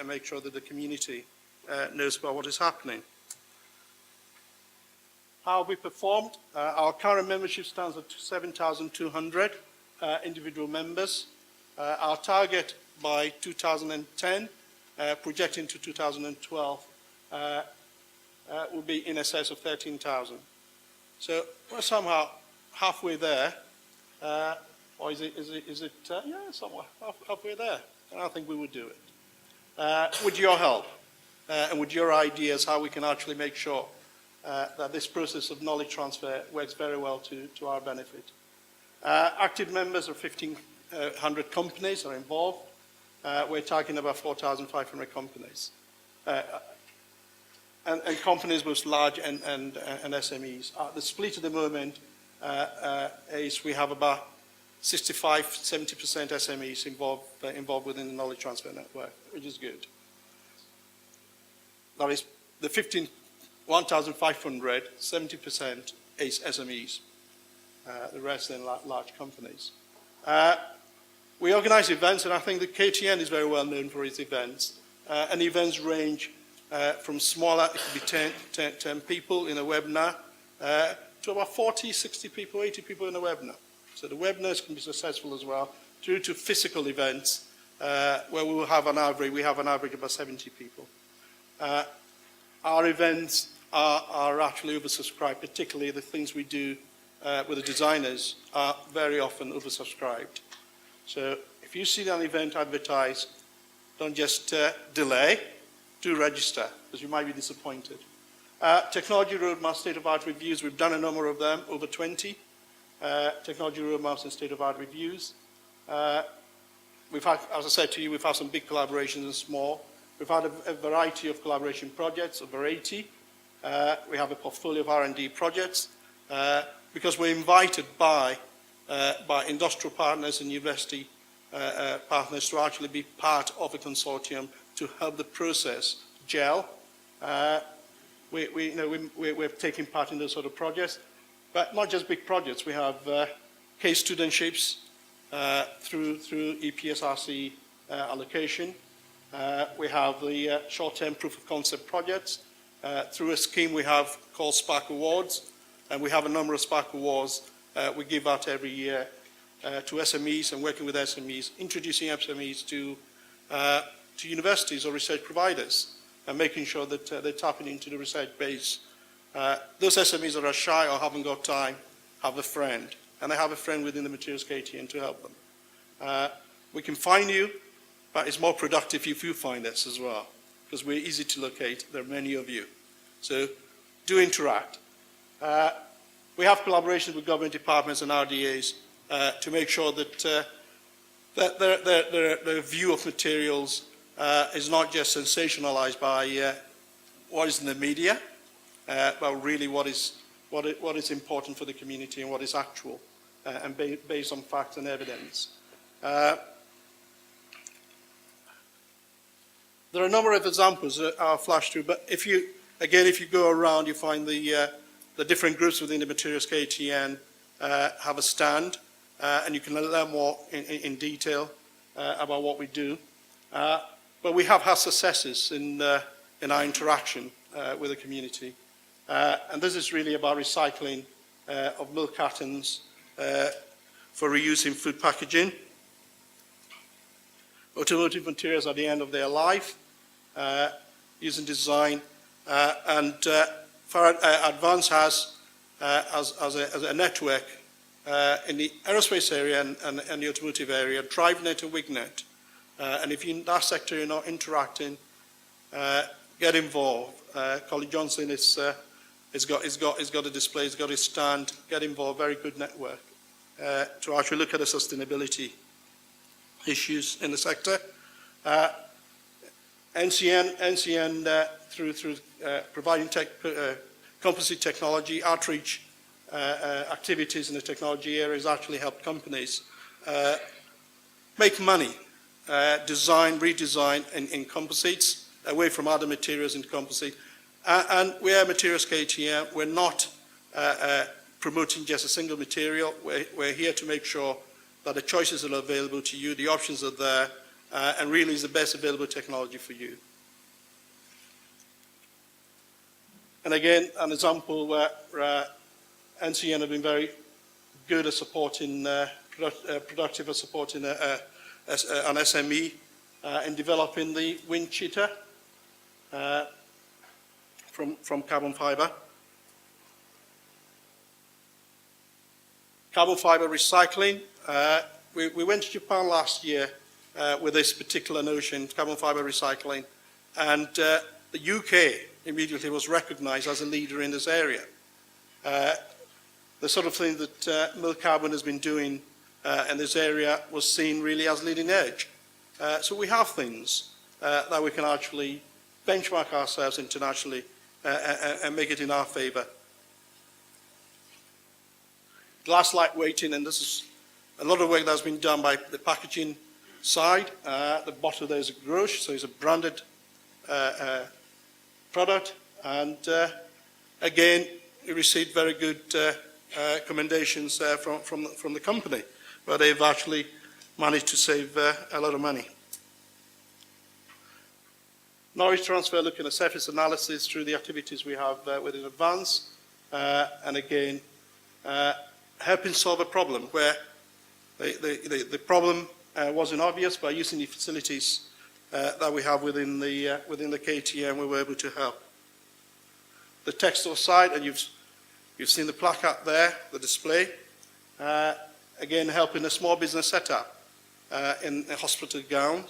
and make sure that the community knows about what is happening. How have we performed? Our current membership stands at 7,200 individual members. Our target by 2010, projecting to 2012, will be in excess of 13,000. So we're somehow halfway there, or is it yeah, somewhere halfway there. And I think we would do it. With your help and with your ideas, how we can actually make sure that this process of knowledge transfer works very well to our benefit. Active members of 1,500 companies are involved. We're talking about 4,500 companies. And companies both large and SMEs. The split at the moment is we have about 65–70% SMEs involved within the knowledge transfer network, which is good. That is the 1,500, 70% is SMEs. The rest then large companies. We organize events, and I think the KTN is very well known for its events. And events range from smaller, it could be 10 people in a webinar, to about 40, 60 people, 80 people in a webinar. So the webinars can be successful as well, through to physical events, where we will have an average of about 70 people. Our events are actually oversubscribed, particularly the things we do with the designers are very often oversubscribed. So if you see an event advertised, don't just delay, do register, because you might be disappointed. Technology roadmap state-of-art reviews, we've done a number of them, over 20. Technology roadmaps and state-of-art reviews. We've had, as I said to you, we've had some big collaborations and small. We've had a variety of collaboration projects, over 80. We have a portfolio of R&D projects, because we're invited by industrial partners and university partners to actually be part of a consortium to help the process gel. We're taking part in those sort of projects, but not just big projects. We have case studentships through EPSRC allocation. We have the short-term proof of concept projects through a scheme we have called Spark Awards, and we have a number of Spark Awards we give out every year to SMEs and working with SMEs, introducing SMEs to universities or research providers and making sure that they're tapping into the research base. Those SMEs that are shy or haven't got time have a friend, and they have a friend within the Materials KTN to help them. We can find you, but it's more productive if you find us as well, because we're easy to locate. There are many of you. So do interact. We have collaborations with government departments and RDAs to make sure that their view of materials is not just sensationalized by what is in the media, but really what is important for the community and what is actual and based on facts and evidence. There are a number of examples that I'll flash through, but if you go around, you find the different groups within the Materials KTN have a stand, and you can learn more in detail about what we do. But we have had successes in our interaction with the community. And this is really about recycling of milk cartons for reuse in food packaging. Automotive materials at the end of their life, using design, and Advance has as a network in the aerospace area and the automotive area, DriveNet and WigNet. And if you're in that sector, you're not interacting, get involved. Colin Johnson has got a display, he's got his stand, get involved, very good network to actually look at the sustainability issues in the sector. NCN through providing composite technology, outreach activities in the technology area has actually helped companies make money, redesign in composites, away from other materials into composite. And we are Materials KTN. We're not promoting just a single material. We're here to make sure that the choices are available to you, the options are there, and really is the best available technology for you. And again, an example where NCN have been very good at supporting, productive at supporting an SME in developing the wind cheater from carbon fiber. Carbon fiber recycling. We went to Japan last year with this particular notion, carbon fiber recycling, and the UK immediately was recognized as a leader in this area. The sort of thing that Milk Carbon has been doing in this area was seen really as leading edge. So we have things that we can actually benchmark ourselves internationally and make it in our favor. Glass lightweighting, and this is a lot of work that's been done by the packaging side. The bottom there is a Quarshie, so it's a branded product, and again, we received very good commendations from the company, where they've actually managed to save a lot of money. Knowledge transfer, looking at surface analysis through the activities we have within Advance, and again, helping solve a problem where the problem wasn't obvious. By using the facilities that we have within the KTN, we were able to help. The textile side, and you've seen the placard there, the display. Again, helping a small business setup in a hospital gown.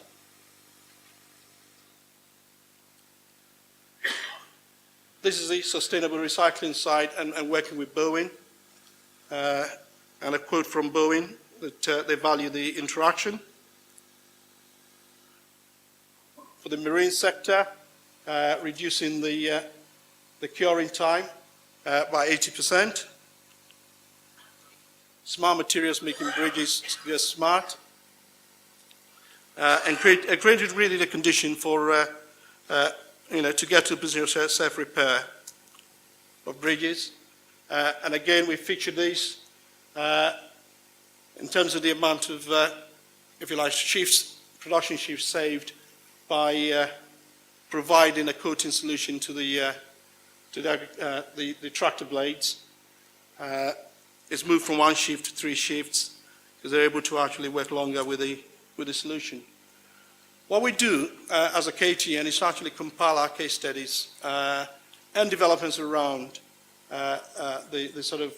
This is the sustainable recycling side, and working with Boeing. And a quote from Boeing that they value the interaction. For the marine sector, reducing the curing time by 80%. Smart materials, making bridges smart. And created really the condition for to get to a position of self-repair of bridges. And again, we featured these in terms of the amount of, if you like, production shifts saved by providing a coating solution to the tractor blades. It's moved from 1 shift to 3 shifts because they're able to actually work longer with the solution. What we do as a KTN is actually compile our case studies and developments around the sort of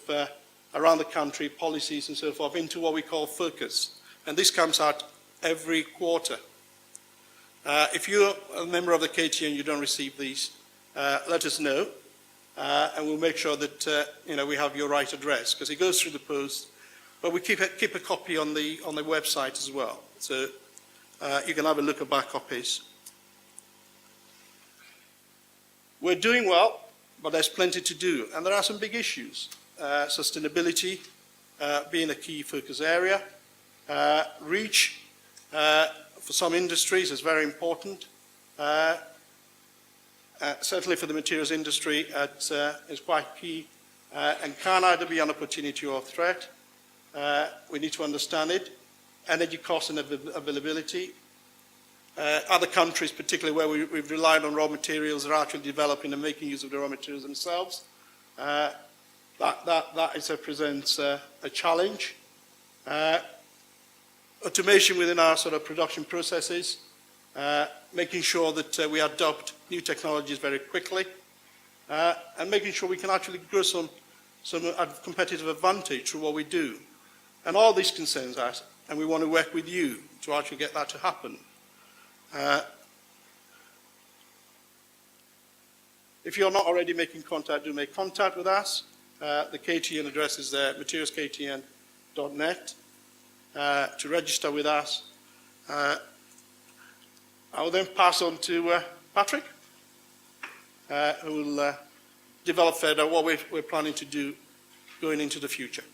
around the country, policies and so forth, into what we call focus. And this comes out every quarter. If you're a member of the KTN and you don't receive these, let us know, and we'll make sure that we have your right address, because it goes through the post. But we keep a copy on the website as well, so you can have a look at our copies. We're doing well, but there's plenty to do, and there are some big issues. Sustainability being a key focus area. Reach for some industries is very important. Certainly for the materials industry, it's quite key and can either be an opportunity or a threat. We need to understand it. Energy cost and availability. Other countries, particularly where we've relied on raw materials, are actually developing and making use of the raw materials themselves. That presents a challenge. Automation within our sort of production processes, making sure that we adopt new technologies very quickly, and making sure we can actually grow some competitive advantage through what we do. And all this concerns us, and we want to work with you to actually get that to happen. If you're not already making contact, do make contact with us. The KTN address is there, materialsktn.net, to register with us. I will then pass on to Patrick, who will develop further what we're planning to do going into the future.